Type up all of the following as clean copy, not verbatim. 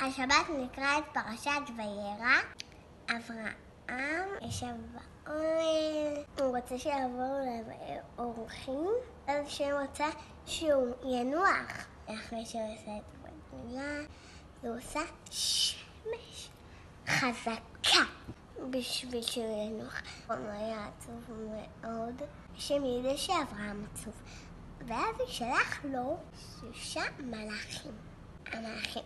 השבת נקרא את פרשת וירא. אברהם ישב באוהל, הוא רוצה שיבואו אליו אורחים, אז שרוצה שהוא ינוח. אחרי שהוא עושה את הבנייה, הוא עושה שמש חזקה בשביל שהוא ינוח. הוא היה עצוב מאוד, שמידע שאברהם עצוב. ואז הוא שלח לו 6 מלאכים. המלאכים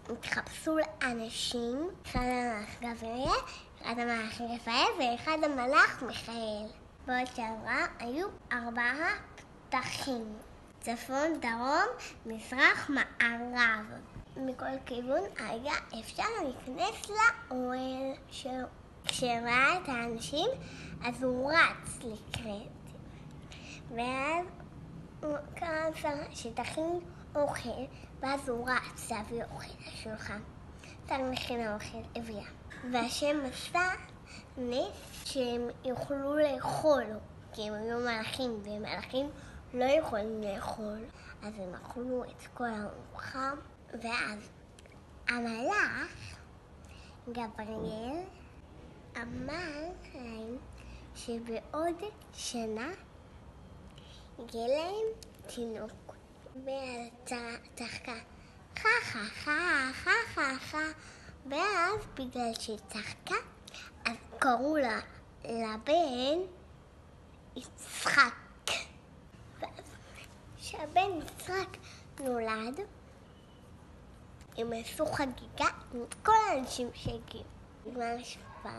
התחפשו לאנשים, אחד המלאך גבריאל, אחד המלאך רפאל ואחד המלאך מיכאל. בעוד שעברה היו 4 פתחים, צפון, דרום, מזרח, מערב. מכל כיוון היה אפשר להיכנס לאוהל שלו. כשראה את האנשים, אז הוא רץ לקראת. ואז הוא קרא שתכין אוכל, ואז הוא רץ להביא אוכל לשולחן. תן מכין האוכל, הביאה. והשם עשה נס שהם יוכלו לאכול, כי הם היו מלאכים, ומלאכים לא יכולים לאכול, אז הם אכלו את כל הארוחה. ואז המלאך גבריאל אמר להם שבעוד שנה יהיה להם תינוק. ואז צחקה חה. ואז בגלל שהיא צחקה, אז קראו לבן יצחק. ואז כשהבן יצחק נולד, הם עשו חגיגה עם כל האנשים שהגיעו. נגמר השפעה.